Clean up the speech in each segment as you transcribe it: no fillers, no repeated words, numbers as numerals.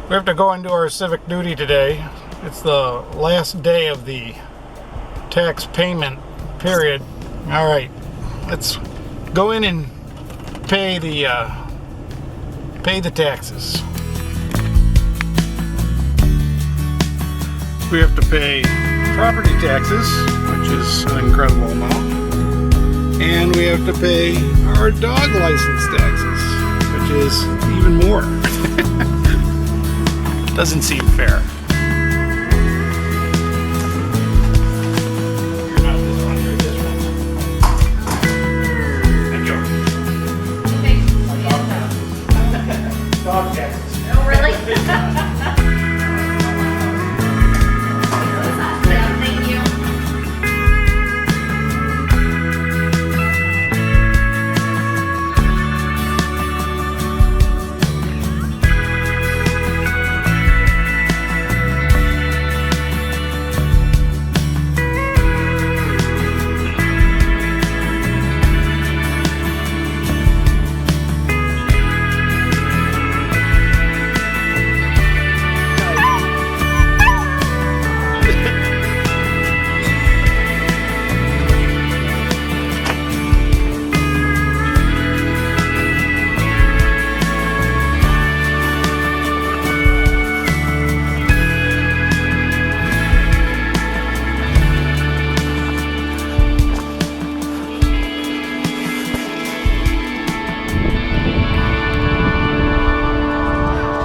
We have to go into our civic duty today. It's the last day of the tax payment period. All right, let's go in and pay the taxes. We have to pay property taxes, which is an incredible amount, and we have to pay our dog license taxes, which is even more. Doesn't seem fair. You're not this one, you're this one. And yours. Dog taxes. Oh, really? Yeah, thank you.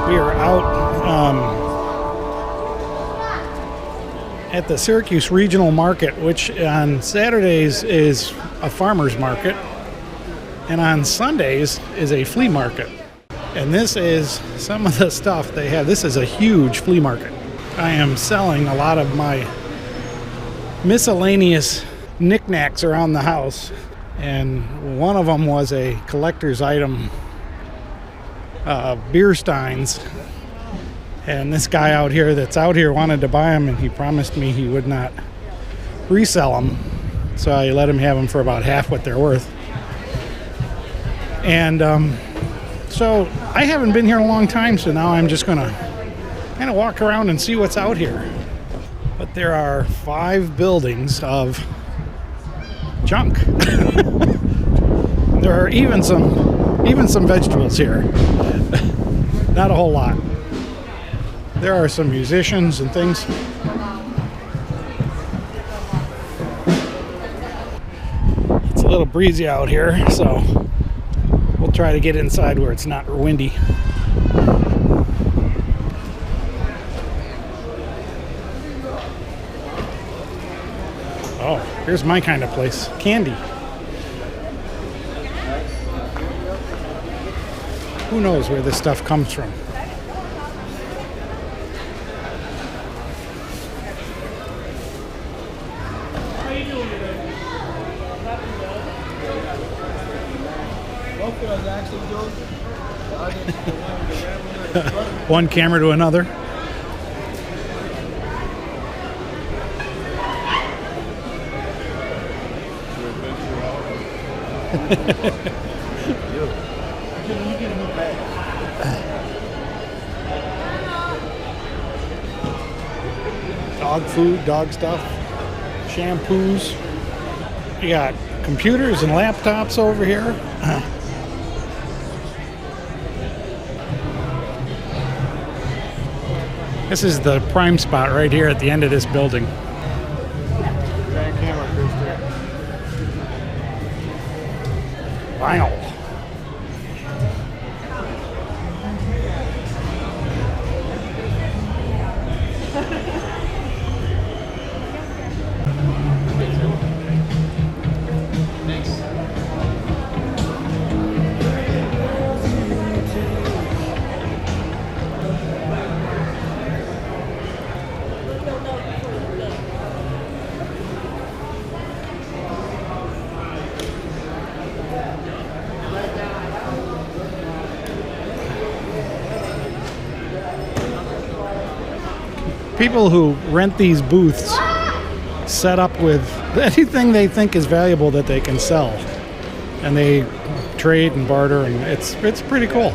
We are out at the Syracuse Regional Market, which on Saturdays is a farmer's market, and on Sundays is a flea market. And this is some of the stuff they have. This is a huge flea market. I am selling a lot of my miscellaneous knickknacks around the house, and one of them was a collector's item, beer steins, and this guy out here wanted to buy them, and he promised me he would not resell them, so I let him have them for about half what they're worth. And so I haven't been here in a long time, so now I'm just gonna kind of walk around and see what's out here. But there are 5 buildings of junk. There are even some vegetables here. Not a whole lot. There are some musicians and things. It's a little breezy out here, so we'll try to get inside where it's not windy. Oh, here's my kind of place. Candy. Who knows where this stuff comes from? How you doing today? Both of us actually doing. One camera to another. Dog food, dog stuff, shampoos. You got computers and laptops over here. This is the prime spot right here at the end of this building. Vinyl. People who rent these booths set up with anything they think is valuable that they can sell, and they trade and barter, and it's pretty cool.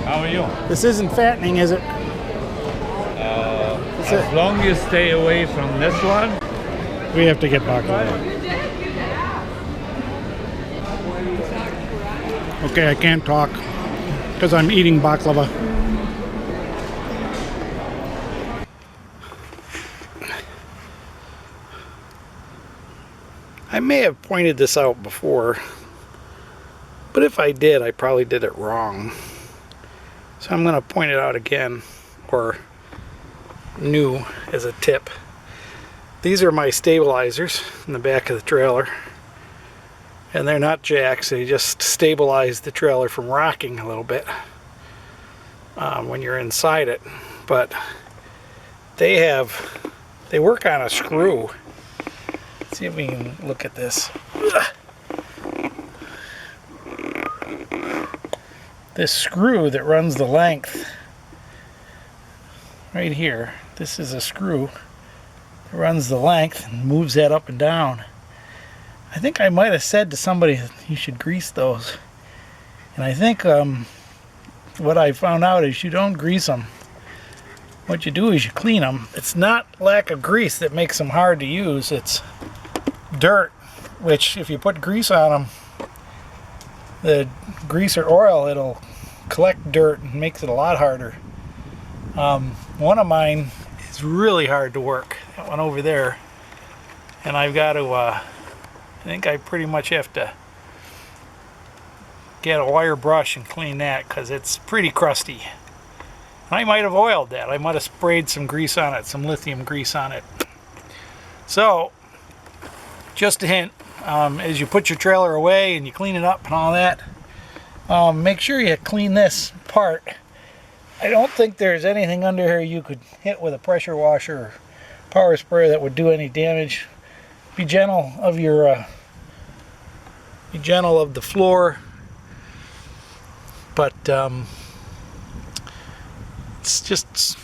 How are you? This isn't fattening, is it? As long as you stay away from this one. We have to get baklava. Okay, I can't talk because I'm eating baklava. I may have pointed this out before, but if I did, I probably did it wrong. So I'm going to point it out again, or new as a tip. These are my stabilizers in the back of the trailer, and they're not jacks. They just stabilize the trailer from rocking a little bit when you're inside it. But they work on a screw. Let's see if we can look at this. This screw that runs the length right here, this is a screw that runs the length and moves that up and down. I think I might have said to somebody that you should grease those, and I think what I found out is you don't grease them. What you do is you clean them. It's not lack of grease that makes them hard to use, it's dirt, which if you put grease on them, the grease or oil, it'll collect dirt and makes it a lot harder. One of mine is really hard to work, that one over there, and I've got to I think I pretty much have to get a wire brush and clean that because it's pretty crusty. I might have oiled that. I might have sprayed some grease on it, some lithium grease on it. So just a hint, as you put your trailer away and you clean it up and all that, make sure you clean this part. I don't think there's anything under here you could hit with a pressure washer or power sprayer that would do any damage. Be gentle of your be gentle of the floor, but it's just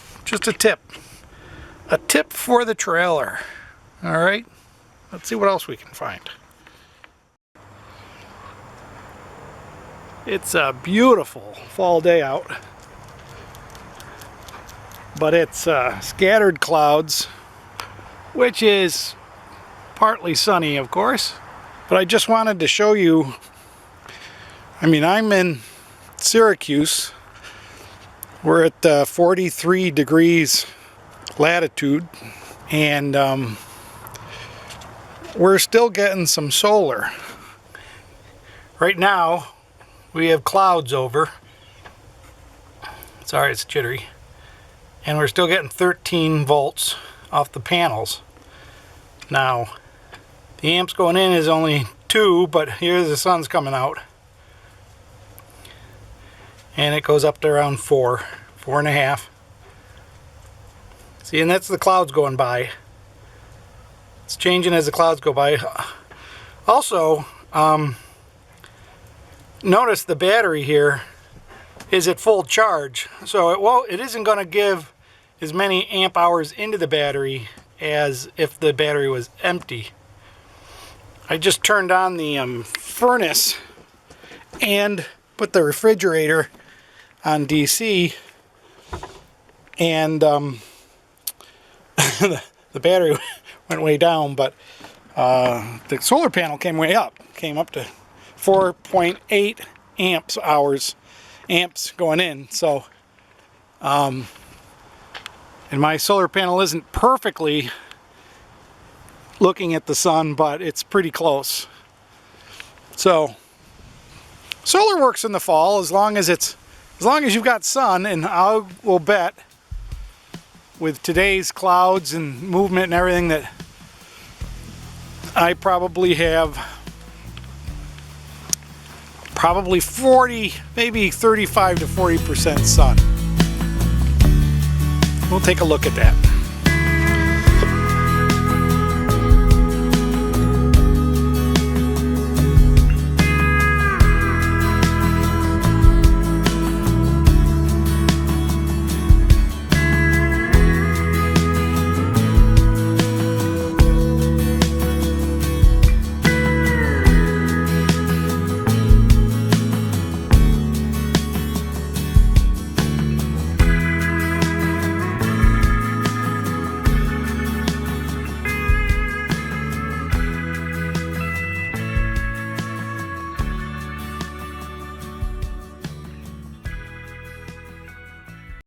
a tip for the trailer. All right, let's see what else we can find. It's a beautiful fall day out, but it's scattered clouds, which is partly sunny, of course. But I just wanted to show you, I mean, I'm in Syracuse. We're at 43 degrees latitude, and we're still getting some solar. Right now, we have clouds over. Sorry, it's jittery. And we're still getting 13 volts off the panels. Now, the amps going in is only 2, but here the sun's coming out. And it goes up to around 4.5. See, and that's the clouds going by. It's changing as the clouds go by. Also, notice the battery here is at full charge, so it isn't going to give as many amp hours into the battery as if the battery was empty. I just turned on the furnace and put the refrigerator on DC, and the battery went way down, but the solar panel came way up. Came up to 4.8 amps going in. So, and my solar panel isn't perfectly looking at the sun, but it's pretty close. So, solar works in the fall as long as you've got sun, and I will bet with today's clouds and movement and everything that I probably have 40, maybe 35 to 40% sun. We'll take a look at that.